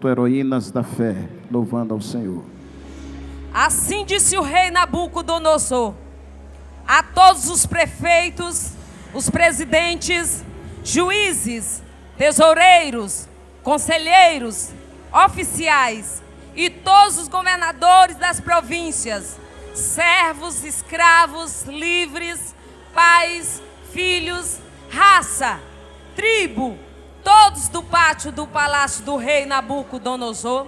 momento, heroínas da fé, louvando ao Senhor. Assim disse o rei Nabucodonosor a todos os prefeitos, os presidentes, juízes, tesoureiros, conselheiros, oficiais e todos os governadores das províncias, servos, escravos, livres, pais, filhos, raça, tribo, todos do pátio do palácio do rei Nabucodonosor,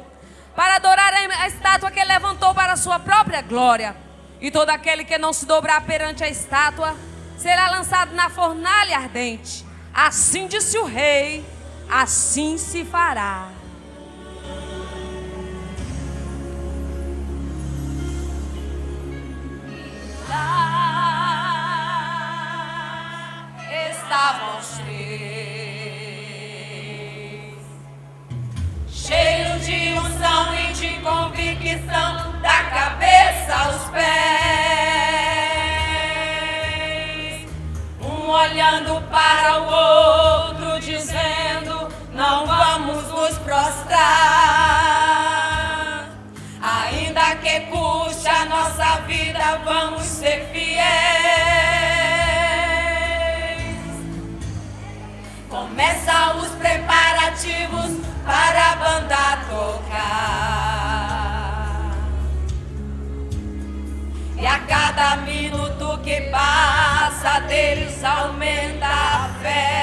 para adorar a estátua que ele levantou para a sua própria glória. E todo aquele que não se dobrar perante a estátua será lançado na fornalha ardente. Assim disse o rei, assim se fará. Lá estavam os três, cheios de unção e de convicção, da cabeça aos pés, um olhando para o outro, dizendo: não vamos nos prostrar, ainda que custe a nossa vida, vamos ser fiéis. Começa os preparativos para a banda tocar, e a cada minuto que passa deles aumenta a fé.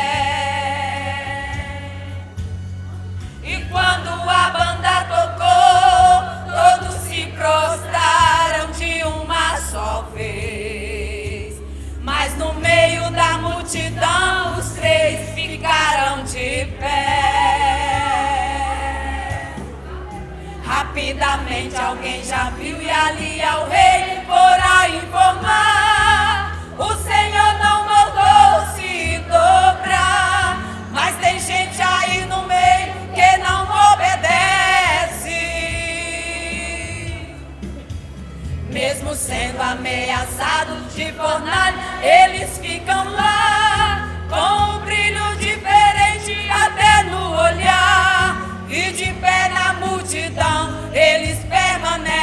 E quando a banda tocou, todos se prostraram de uma só vez, mas no meio da multidão os três ficaram de pé. Rapidamente alguém já viu e ali ao rei fora informar: o Senhor não mandou se dobrar, mas tem gente aí no meio que não obedece. Mesmo sendo ameaçados de fornalha, eles ficam lá, com um brilho diferente até no olhar, e de pé na multidão eles permanecem.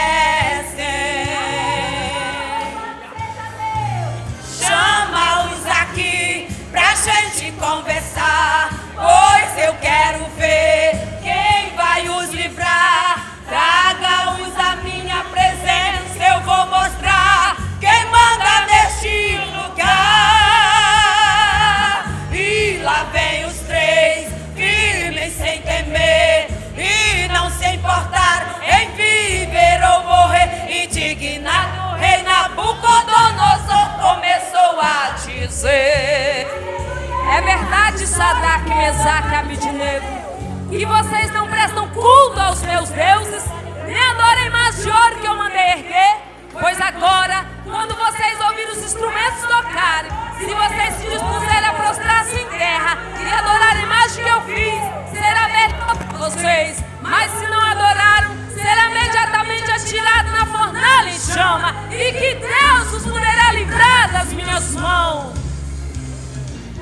Chama-os aqui pra gente conversar, pois eu quero ver quem vai os livrar. Traga-os à minha presença, eu vou mostrar quem manda neste lugar. E lá vem os três, firmes sem temer, e não se importaram em viver ou morrer. Indignado, o rei Nabucodonosor começou a dizer: é verdade, Sadraque, Mesaque e Abidnego, que vocês não prestam culto aos meus deuses, nem adoram a imagem de ouro que eu mandei erguer? Pois agora, quando vocês ouvirem os instrumentos tocarem, se vocês se dispuserem a prostrar-se em terra e adorar a imagem que eu fiz, será melhor para vocês. Mas se não adoraram, será imediatamente atirado na fornalha em chama, e que Deus os poderá livrar das minhas mãos.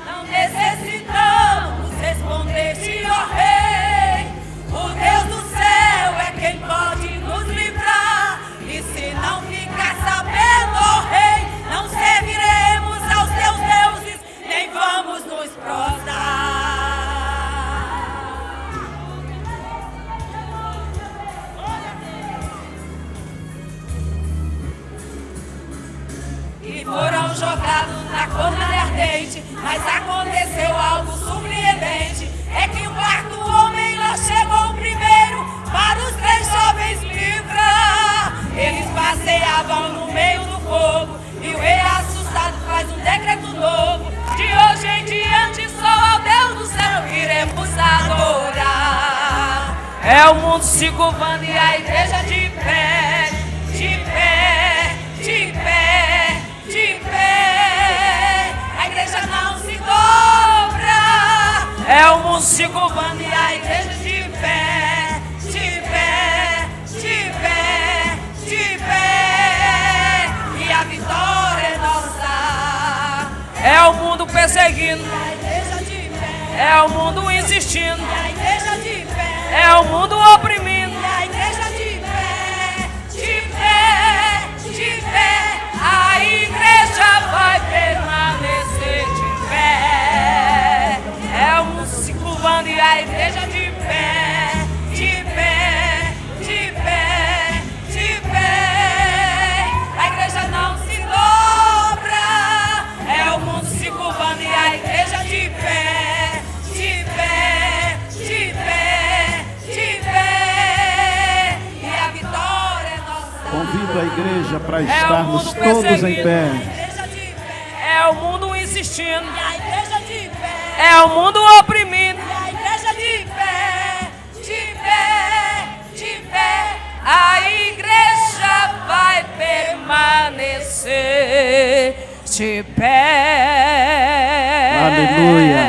Não necessitamos responder-te, ó rei, o Deus do céu é quem pode nos livrar. E se não ficar sabendo, ó rei, não serviremos aos teus deuses, nem vamos nos prostrar. E foram jogados na fornalha ardente, mas aconteceu algo surpreendente. É que o quarto homem lá chegou primeiro para os três jovens livrar. Eles passeavam no meio do fogo, e o rei assustado faz um decreto novo: de hoje em diante só ao Deus do céu iremos adorar. É o mundo se curvando e a igreja de pé, de pé, de pé, de pé. A igreja não se dobra. É o mundo se curvando e a igreja de pé, de pé, de pé, de pé. E a vitória é nossa. É o mundo perseguindo, é o mundo insistindo, É o mundo oprimindo. E a igreja de pé, de pé, de pé. A igreja vai permanecer de pé. É o mundo se curvando e a igreja de pé, de pé, de pé, de pé. A igreja não se dobra. É o mundo se curvando e a igreja de pé, de pé, de pé, de pé. E a vitória é nossa. Convido a igreja para estarmos todos em pé. É o mundo insistindo. E a igreja de pé. É o mundo oprimindo. E a igreja de pé, de pé, de pé. A igreja vai permanecer de pé. Aleluia.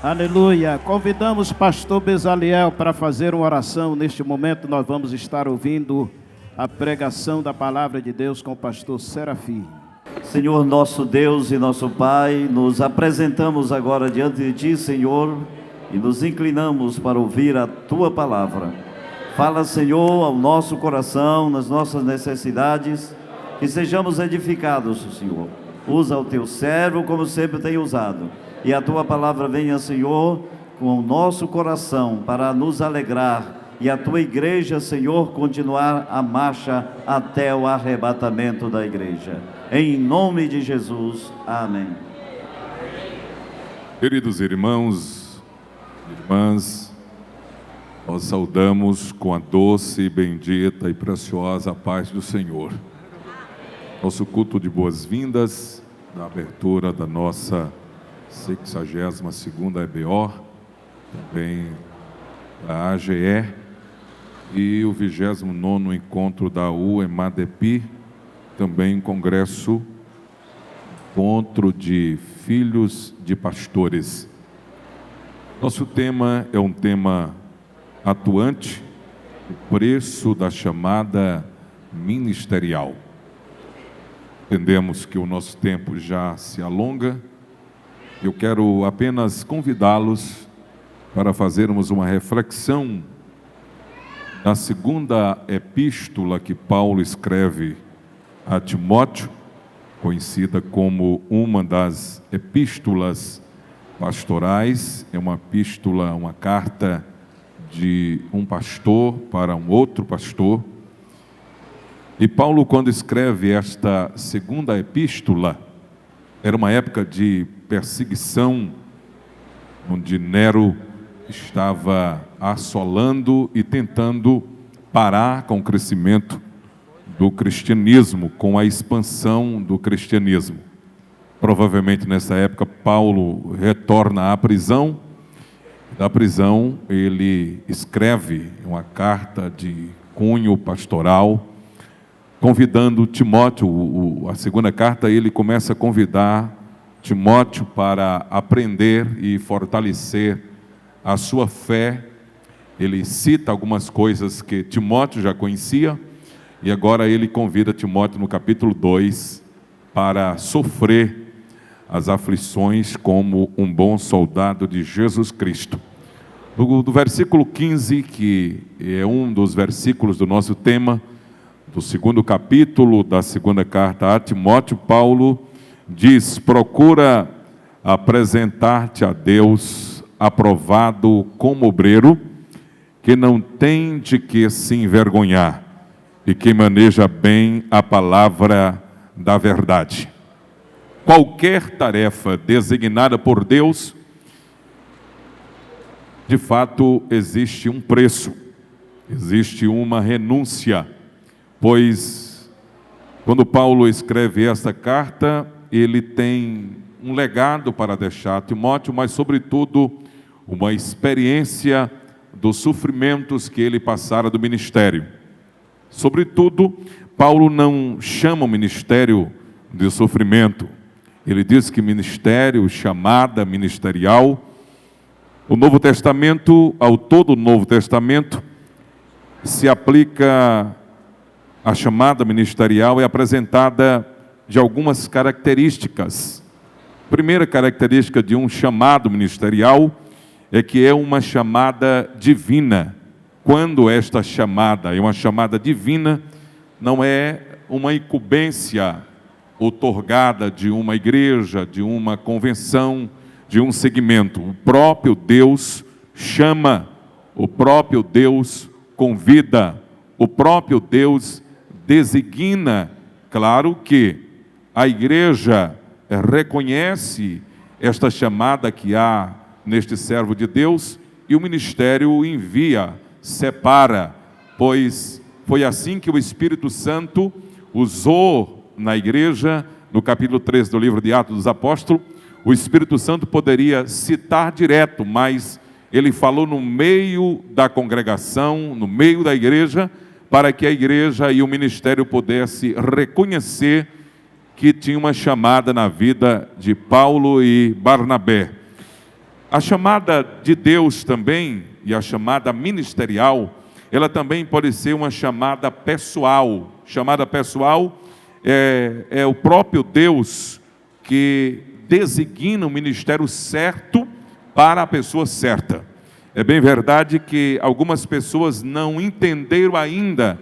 Aleluia. Convidamos pastor Bezaliel para fazer uma oração. Neste momento nós vamos estar ouvindo a pregação da palavra de Deus com o pastor Serafim. Senhor nosso Deus e nosso Pai, nos apresentamos agora diante de Ti, Senhor, e nos inclinamos para ouvir a Tua palavra. Fala, Senhor, ao nosso coração, nas nossas necessidades, que sejamos edificados, Senhor. Usa o Teu servo como sempre tem usado. E a Tua palavra venha, Senhor, com o nosso coração para nos alegrar. E a Tua igreja, Senhor, continuar a marcha até o arrebatamento da igreja. Em nome de Jesus. Amém. Queridos irmãos, irmãs, nós saudamos com a doce, bendita e preciosa paz do Senhor. Nosso culto de boas-vindas, da abertura da nossa 62ª EBO, também da AGE, e o 29º encontro da UEMADEPI, também congresso, encontro de filhos de pastores. Nosso tema é um tema atuante, o preço da chamada ministerial. Entendemos que o nosso tempo já se alonga. Eu quero apenas convidá-los para fazermos uma reflexão na segunda epístola que Paulo escreve a Timóteo, conhecida como uma das epístolas pastorais. É uma epístola, uma carta de um pastor para um outro pastor. E Paulo, quando escreve esta segunda epístola, era uma época de perseguição, onde Nero estava assolando e tentando parar com o crescimento do cristianismo, com a expansão do cristianismo. Provavelmente nessa época Paulo retorna à prisão. Da prisão ele escreve uma carta de cunho pastoral, convidando Timóteo. A segunda carta ele começa a convidar Timóteo para aprender e fortalecer a sua fé. Ele cita algumas coisas que Timóteo já conhecia, e agora ele convida Timóteo no capítulo 2 para sofrer as aflições como um bom soldado de Jesus Cristo. Do versículo 15, que é um dos versículos do nosso tema, do segundo capítulo da segunda carta a Timóteo, Paulo diz: procura apresentar-te a Deus aprovado como obreiro, que não tem de que se envergonhar e que maneja bem a palavra da verdade. Qualquer tarefa designada por Deus, de fato, existe um preço, existe uma renúncia, pois quando Paulo escreve esta carta, ele tem um legado para deixar a Timóteo, mas sobretudo uma experiência dos sofrimentos que ele passara do ministério. Sobretudo, Paulo não chama o ministério de sofrimento. Ele diz que ministério, chamada ministerial, o Novo Testamento, ao todo o Novo Testamento, se aplica a chamada ministerial, é apresentada de algumas características. A primeira característica de um chamado ministerial é que é uma chamada divina. Quando esta chamada é uma chamada divina, não é uma incumbência outorgada de uma igreja, de uma convenção, de um segmento. O próprio Deus chama, o próprio Deus convida, o próprio Deus designa. Claro que a igreja reconhece esta chamada que há neste servo de Deus e o ministério envia, separa, pois foi assim que o Espírito Santo usou na igreja, no capítulo 3 do livro de Atos dos Apóstolos. O Espírito Santo poderia citar direto, mas ele falou no meio da congregação, no meio da igreja, para que a igreja e o ministério pudesse reconhecer que tinha uma chamada na vida de Paulo e Barnabé. A chamada de Deus também, e a chamada ministerial, ela também pode ser uma chamada pessoal. Chamada pessoal é o próprio Deus que designa o ministério certo para a pessoa certa. É bem verdade que algumas pessoas não entenderam ainda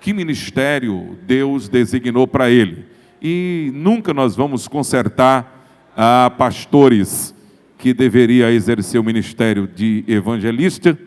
que ministério Deus designou para ele. E nunca nós vamos consertar a pastores que deveria exercer o ministério de evangelista.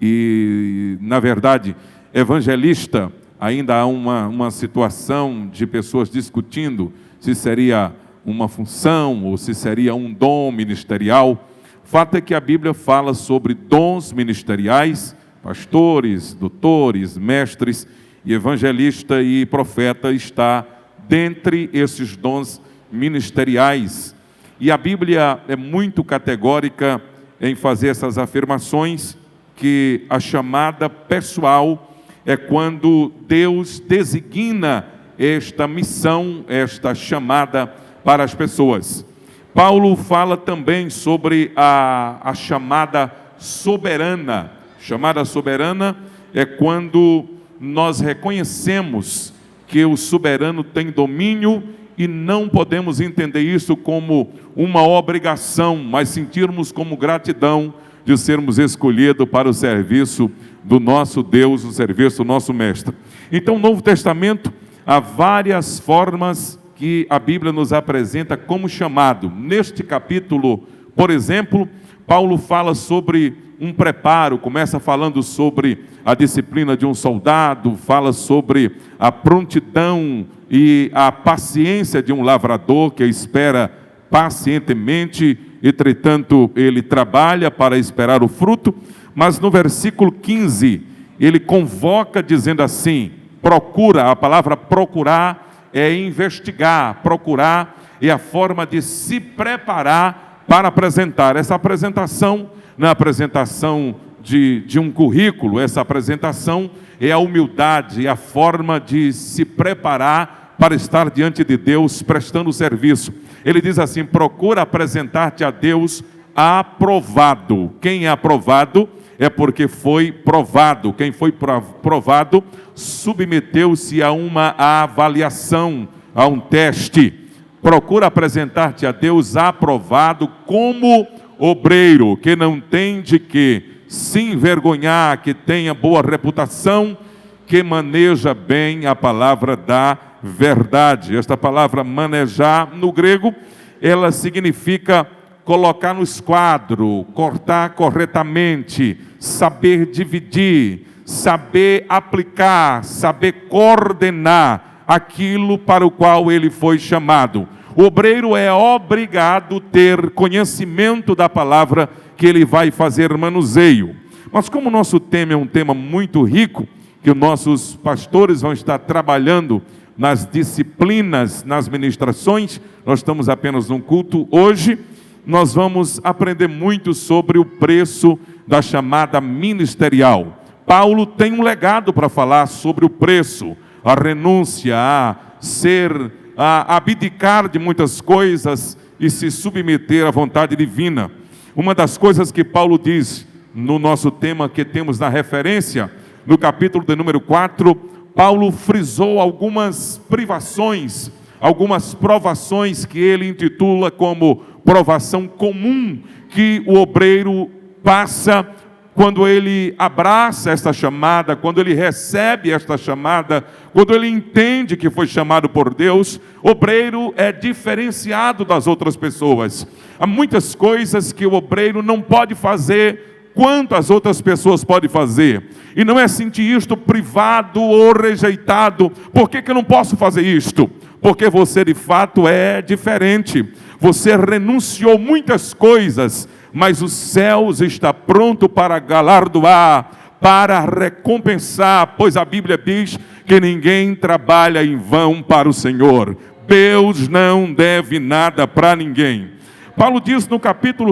E, na verdade, evangelista, ainda há uma situação de pessoas discutindo se seria uma função ou se seria um dom ministerial. O fato é que a Bíblia fala sobre dons ministeriais, pastores, doutores, mestres, e evangelista e profeta está dentre esses dons ministeriais. E a Bíblia é muito categórica em fazer essas afirmações, que a chamada pessoal é quando Deus designa esta missão, esta chamada para as pessoas. Paulo fala também sobre a chamada soberana. Chamada soberana é quando nós reconhecemos que o soberano tem domínio e não podemos entender isso como uma obrigação, mas sentirmos como gratidão de sermos escolhidos para o serviço do nosso Deus, o serviço do nosso Mestre. Então, no Novo Testamento, há várias formas que a Bíblia nos apresenta como chamado. Neste capítulo, por exemplo, Paulo fala sobre um preparo, começa falando sobre a disciplina de um soldado, fala sobre a prontidão e a paciência de um lavrador que espera pacientemente, entretanto ele trabalha para esperar o fruto. Mas no versículo 15, ele convoca dizendo assim, procura, a palavra procurar é investigar, procurar é a forma de se preparar para apresentar. Essa apresentação não é a apresentação de um currículo, essa apresentação é a humildade, é a forma de se preparar para estar diante de Deus prestando serviço. Ele diz assim, procura apresentar-te a Deus aprovado. Quem é aprovado é porque foi provado. Quem foi provado submeteu-se a uma avaliação, a um teste. Procura apresentar-te a Deus aprovado como obreiro, que não tem de que se envergonhar, que tenha boa reputação, que maneja bem a palavra da verdade. Esta palavra manejar, no grego, ela significa colocar no esquadro, cortar corretamente, saber dividir, saber aplicar, saber coordenar aquilo para o qual ele foi chamado. O obreiro é obrigado a ter conhecimento da palavra que ele vai fazer manuseio. Mas como o nosso tema é um tema muito rico, que os nossos pastores vão estar trabalhando nas disciplinas, nas ministrações, nós estamos apenas num culto hoje, nós vamos aprender muito sobre o preço da chamada ministerial. Paulo tem um legado para falar sobre o preço, a renúncia, a abdicar de muitas coisas e se submeter à vontade divina. Uma das coisas que Paulo diz no nosso tema que temos na referência, no capítulo de número 4, Paulo frisou algumas privações, algumas provações que ele intitula como provação comum que o obreiro passa, quando ele abraça esta chamada, quando ele recebe esta chamada, quando ele entende que foi chamado por Deus, o obreiro é diferenciado das outras pessoas. Há muitas coisas que o obreiro não pode fazer quanto as outras pessoas podem fazer. E não é sentir isto privado ou rejeitado. Por que eu não posso fazer isto? Porque você de fato é diferente. Você renunciou muitas coisas, mas os céus está pronto para galardoar, para recompensar, pois a Bíblia diz que ninguém trabalha em vão para o Senhor. Deus não deve nada para ninguém. Paulo diz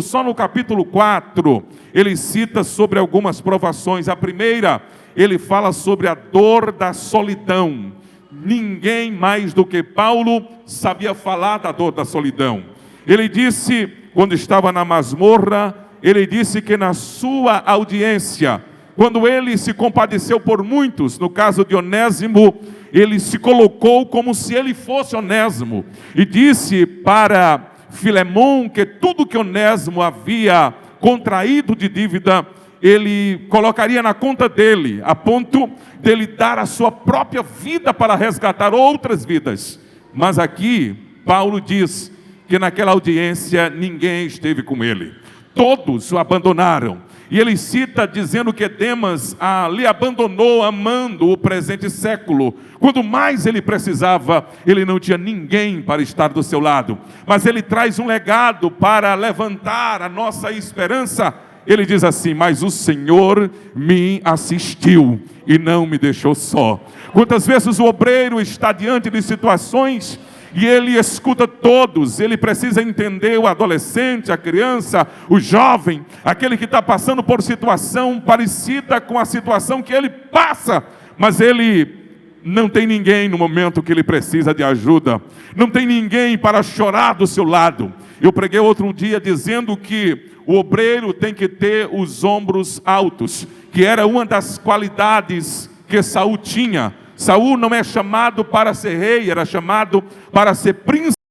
só no capítulo 4, ele cita sobre algumas provações. A primeira, ele fala sobre a dor da solidão. Ninguém mais do que Paulo sabia falar da dor da solidão. Ele disse, quando estava na masmorra, ele disse que na sua audiência, quando ele se compadeceu por muitos, no caso de Onésimo, ele se colocou como se ele fosse Onésimo, e disse para Filemão que tudo que Onésimo havia contraído de dívida, ele colocaria na conta dele, a ponto dele dar a sua própria vida para resgatar outras vidas. Mas aqui, Paulo diz que naquela audiência ninguém esteve com ele. Todos o abandonaram. E ele cita dizendo que Demas lhe abandonou amando o presente século. Quando mais ele precisava, ele não tinha ninguém para estar do seu lado. Mas ele traz um legado para levantar a nossa esperança. Ele diz assim: mas o Senhor me assistiu e não me deixou só. Quantas vezes o obreiro está diante de situações e ele escuta todos, ele precisa entender o adolescente, a criança, o jovem, aquele que está passando por situação parecida com a situação que ele passa, mas ele não tem ninguém no momento que ele precisa de ajuda, não tem ninguém para chorar do seu lado. Eu preguei outro dia dizendo que o obreiro tem que ter os ombros altos, que era uma das qualidades que Saul tinha. Saul não é chamado para ser rei, era chamado para ser príncipe.